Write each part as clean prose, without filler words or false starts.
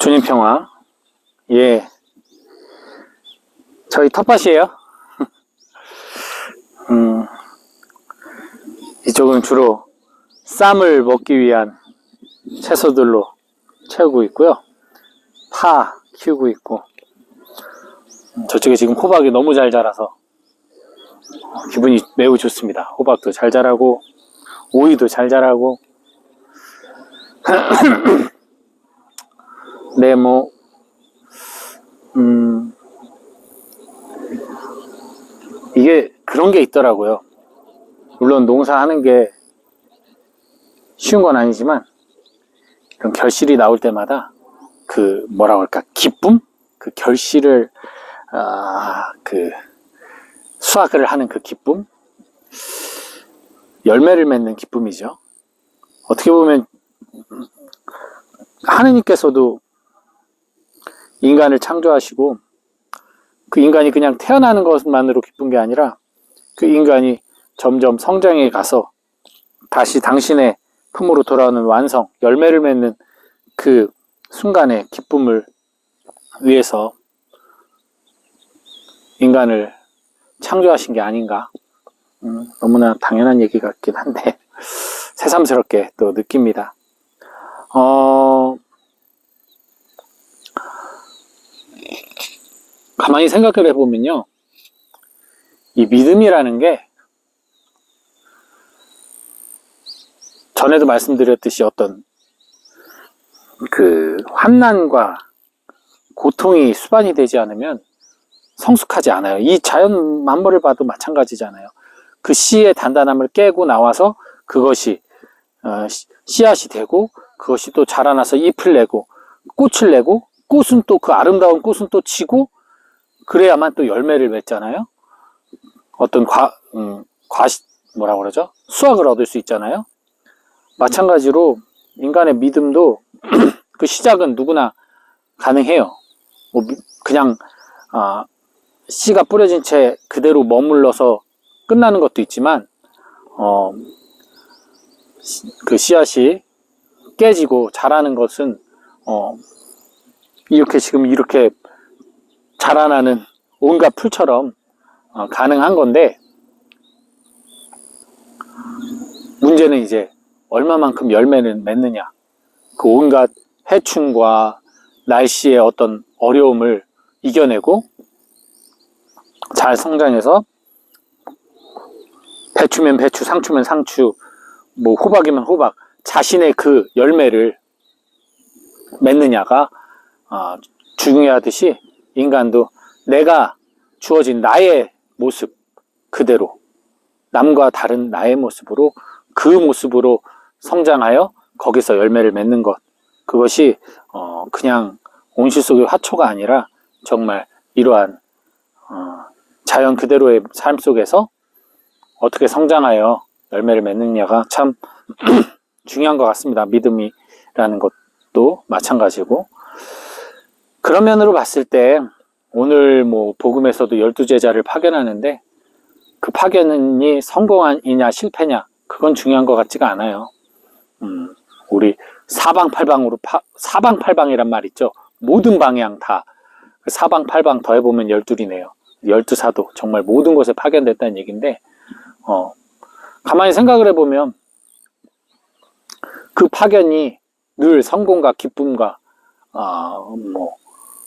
주님 평화. 예, 저희 텃밭이에요. 이쪽은 주로 쌈을 먹기 위한 채소들로 채우고 있고요. 파 키우고 있고, 저쪽에 지금 호박이 너무 잘 자라서 기분이 매우 좋습니다. 호박도 잘 자라고 오이도 잘 자라고. 네, 뭐 이게 그런 게 있더라고요. 물론 농사하는 게 쉬운 건 아니지만 이런 결실이 나올 때마다 그 뭐라 그럴까, 기쁨? 그 결실을 그 수확을 하는 그 기쁨? 열매를 맺는 기쁨이죠. 어떻게 보면 하느님께서도 인간을 창조하시고 그 인간이 그냥 태어나는 것만으로 기쁜 게 아니라 그 인간이 점점 성장해 가서 다시 당신의 품으로 돌아오는 완성, 열매를 맺는 그 순간의 기쁨을 위해서 인간을 창조하신 게 아닌가. 너무나 당연한 얘기 같긴 한데 새삼스럽게 또 느낍니다. 가만히 생각을 해보면요, 이 믿음이라는 게 전에도 말씀드렸듯이 어떤 그 환난과 고통이 수반이 되지 않으면 성숙하지 않아요. 이 자연 만물을 봐도 마찬가지잖아요. 그 씨의 단단함을 깨고 나와서 그것이 씨앗이 되고, 그것이 또 자라나서 잎을 내고 꽃을 내고, 꽃은 또 그 아름다운 꽃은 또 치고, 그래야만 또 열매를 맺잖아요. 어떤 뭐라고 그러죠? 수확을 얻을 수 있잖아요. 마찬가지로 인간의 믿음도 그 시작은 누구나 가능해요. 뭐 그냥 씨가 뿌려진 채 그대로 머물러서 끝나는 것도 있지만, 그 씨앗이 깨지고 자라는 것은 이렇게 지금 이렇게 자라나는 온갖 풀처럼 가능한 건데, 문제는 이제 얼마만큼 열매를 맺느냐. 그 온갖 해충과 날씨의 어떤 어려움을 이겨내고 잘 성장해서 배추면 배추, 상추면 상추, 뭐 호박이면 호박, 자신의 그 열매를 맺느냐가 중요하듯이 인간도 내가 주어진 나의 모습 그대로, 남과 다른 나의 모습으로, 그 모습으로 성장하여 거기서 열매를 맺는 것, 그것이 그냥 온실 속의 화초가 아니라 정말 이러한 자연 그대로의 삶 속에서 어떻게 성장하여 열매를 맺느냐가 참 중요한 것 같습니다. 믿음이라는 것도 마찬가지고. 그런 면으로 봤을 때 오늘 뭐 복음에서도 12제자를 파견하는데, 그 파견이 성공이냐 실패냐 그건 중요한 것 같지가 않아요. 우리 사방팔방으로 사방팔방이란 말 있죠. 모든 방향 다 사방팔방 더해보면 12이네요. 12사도 정말 모든 곳에 파견됐다는 얘기인데, 가만히 생각을 해보면 그 파견이 늘 성공과 기쁨과 뭐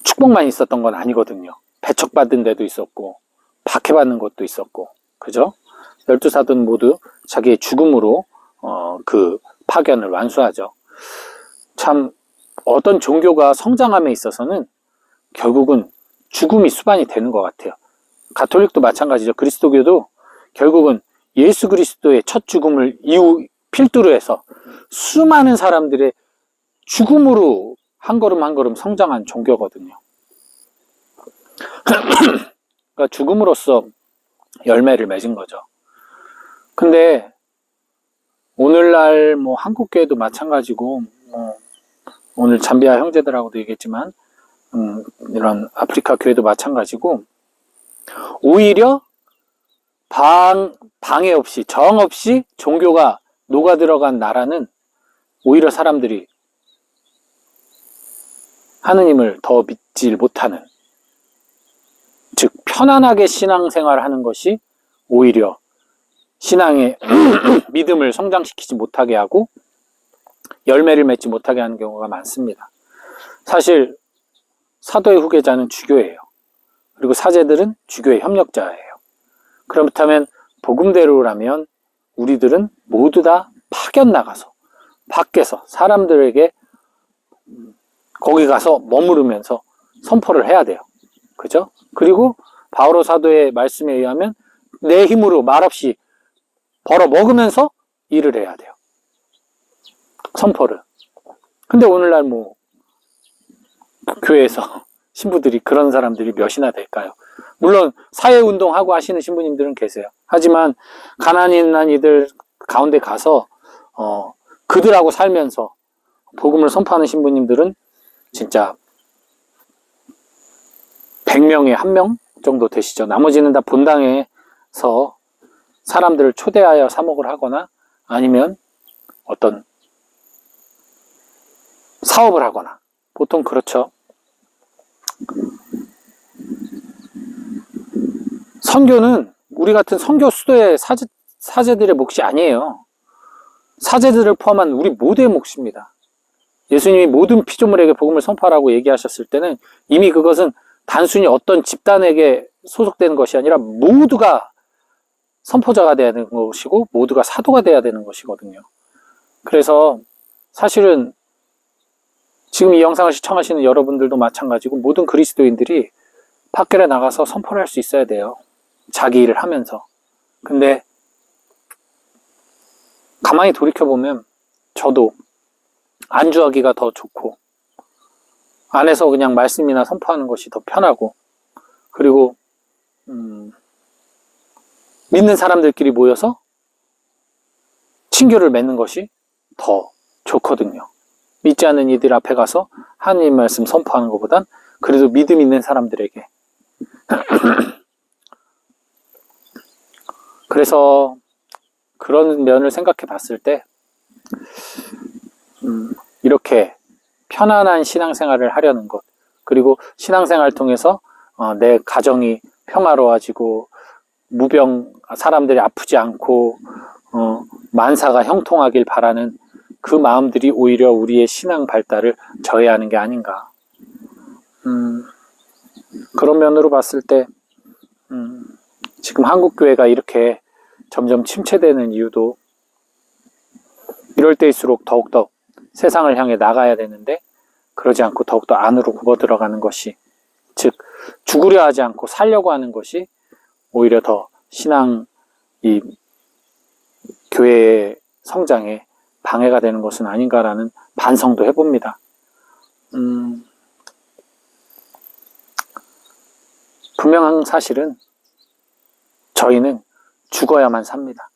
축복만 있었던 건 아니거든요. 배척받은 데도 있었고 박해받는 것도 있었고, 그죠? 12사도는 모두 자기의 죽음으로 그 파견을 완수하죠. 참 어떤 종교가 성장함에 있어서는 결국은 죽음이 수반이 되는 것 같아요. 가톨릭도 마찬가지죠. 그리스도교도 결국은 예수 그리스도의 첫 죽음을 이후 필두로 해서 수많은 사람들의 죽음으로 한 걸음 한 걸음 성장한 종교거든요. 그러니까 죽음으로써 열매를 맺은 거죠. 근데 오늘날 뭐 한국교회도 마찬가지고, 뭐 오늘 잠비아 형제들하고도 얘기했지만 이런 아프리카 교회도 마찬가지고, 오히려 방해 없이 정 없이 종교가 녹아 들어간 나라는 오히려 사람들이 하느님을 더 믿질 못하는, 즉 편안하게 신앙생활을 하는 것이 오히려 신앙의 믿음을 성장시키지 못하게 하고 열매를 맺지 못하게 하는 경우가 많습니다. 사실 사도의 후계자는 주교예요. 그리고 사제들은 주교의 협력자예요. 그렇다면 복음대로라면 우리들은 모두 다 파견 나가서 밖에서 사람들에게 거기 가서 머무르면서 선포를 해야 돼요. 그죠? 그리고 바오로 사도의 말씀에 의하면 내 힘으로 말없이 벌어 먹으면서 일을 해야 돼요. 선포를. 근데 오늘날 뭐 교회에서 신부들이 그런 사람들이 몇이나 될까요? 물론 사회운동하고 하시는 신부님들은 계세요. 하지만 가난한 이들 가운데 가서 그들하고 살면서 복음을 선포하는 신부님들은 진짜 100명에 1명 정도 되시죠. 나머지는 다 본당에서 사람들을 초대하여 사목을 하거나 아니면 어떤 사업을 하거나 보통 그렇죠. 선교는 우리 같은 선교 수도의 사제들의 몫이 아니에요. 사제들을 포함한 우리 모두의 몫입니다. 예수님이 모든 피조물에게 복음을 선포하라고 얘기하셨을 때는 이미 그것은 단순히 어떤 집단에게 소속되는 것이 아니라 모두가 선포자가 돼야 되는 것이고 모두가 사도가 돼야 되는 것이거든요. 그래서 사실은 지금 이 영상을 시청하시는 여러분들도 마찬가지고 모든 그리스도인들이 밖에 나가서 선포를 할 수 있어야 돼요. 자기 일을 하면서. 근데 가만히 돌이켜보면 저도 안주하기가 더 좋고 안에서 그냥 말씀이나 선포하는 것이 더 편하고 그리고 믿는 사람들끼리 모여서 친교를 맺는 것이 더 좋거든요. 믿지 않는 이들 앞에 가서 하나님 말씀 선포하는 것보단 그래도 믿음 있는 사람들에게 그래서 그런 면을 생각해 봤을 때 이렇게 편안한 신앙생활을 하려는 것 그리고 신앙생활을 통해서 내 가정이 평화로워지고 무병 사람들이 아프지 않고 만사가 형통하길 바라는 그 마음들이 오히려 우리의 신앙 발달을 저해하는 게 아닌가. 그런 면으로 봤을 때 지금 한국교회가 이렇게 점점 침체되는 이유도 이럴 때일수록 더욱더 세상을 향해 나가야 되는데 그러지 않고 더욱더 안으로 굽어 들어가는 것이 즉 죽으려 하지 않고 살려고 하는 것이 오히려 더 신앙 이 교회의 성장에 방해가 되는 것은 아닌가라는 반성도 해봅니다. 분명한 사실은 저희는 죽어야만 삽니다.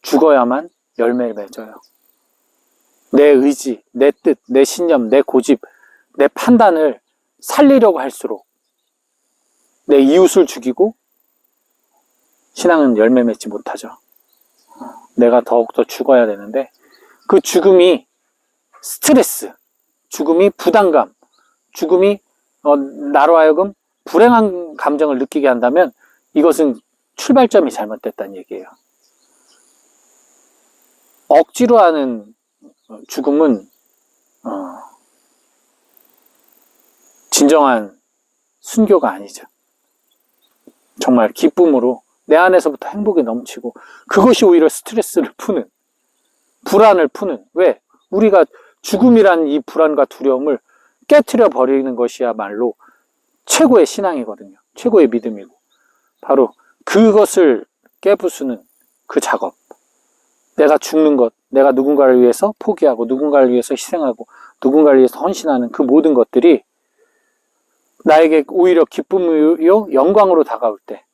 죽어야만 열매를 맺어요. 내 의지, 내 뜻, 내 신념, 내 고집, 내 판단을 살리려고 할수록 내 이웃을 죽이고 신앙은 열매 맺지 못하죠. 내가 더욱더 죽어야 되는데 그 죽음이 스트레스, 죽음이 부담감, 죽음이 나로 하여금 불행한 감정을 느끼게 한다면 이것은 출발점이 잘못됐다는 얘기예요. 억지로 하는 죽음은 진정한 순교가 아니죠. 정말 기쁨으로 내 안에서부터 행복이 넘치고 그것이 오히려 스트레스를 푸는 불안을 푸는 왜? 우리가 죽음이란 이 불안과 두려움을 깨트려 버리는 것이야말로 최고의 신앙이거든요. 최고의 믿음이고 바로 그것을 깨부수는 그 작업 내가 죽는 것 내가 누군가를 위해서 포기하고 누군가를 위해서 희생하고 누군가를 위해서 헌신하는 그 모든 것들이 나에게 오히려 기쁨이요 영광으로 다가올 때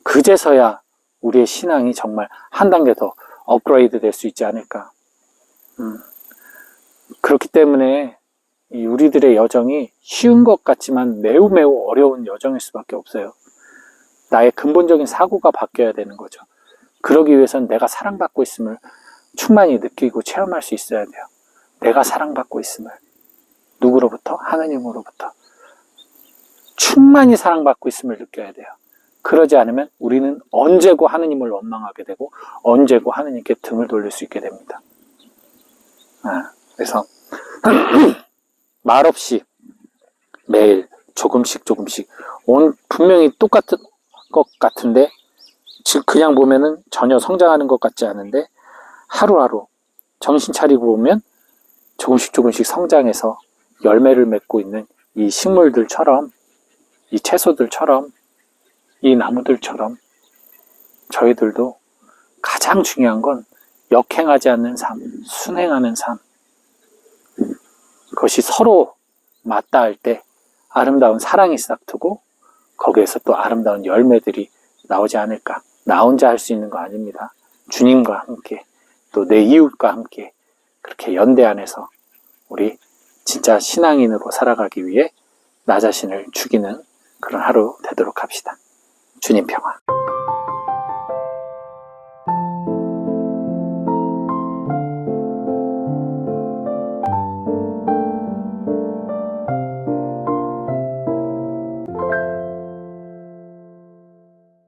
그제서야 우리의 신앙이 정말 한 단계 더 업그레이드 될 수 있지 않을까. 그렇기 때문에 우리들의 여정이 쉬운 것 같지만 매우 매우 어려운 여정일 수밖에 없어요. 나의 근본적인 사고가 바뀌어야 되는 거죠. 그러기 위해서는 내가 사랑받고 있음을 충만히 느끼고 체험할 수 있어야 돼요. 내가 사랑받고 있음을. 누구로부터? 하느님으로부터. 충만히 사랑받고 있음을 느껴야 돼요. 그러지 않으면 우리는 언제고 하느님을 원망하게 되고 언제고 하느님께 등을 돌릴 수 있게 됩니다. 그래서 말없이 매일 조금씩 분명히 똑같은 것 같은데 그냥 보면은 전혀 성장하는 것 같지 않은데 하루하루 정신 차리고 보면 조금씩 성장해서 열매를 맺고 있는 이 식물들처럼, 이 채소들처럼, 이 나무들처럼 저희들도 가장 중요한 건 역행하지 않는 삶, 순행하는 삶. 그것이 서로 맞닿을 때 아름다운 사랑이 싹트고 거기에서 또 아름다운 열매들이 나오지 않을까. 나 혼자 할 수 있는 거 아닙니다. 주님과 함께 또 내 이웃과 함께 그렇게 연대 안에서 우리 진짜 신앙인으로 살아가기 위해 나 자신을 죽이는 그런 하루 되도록 합시다. 주님 평화.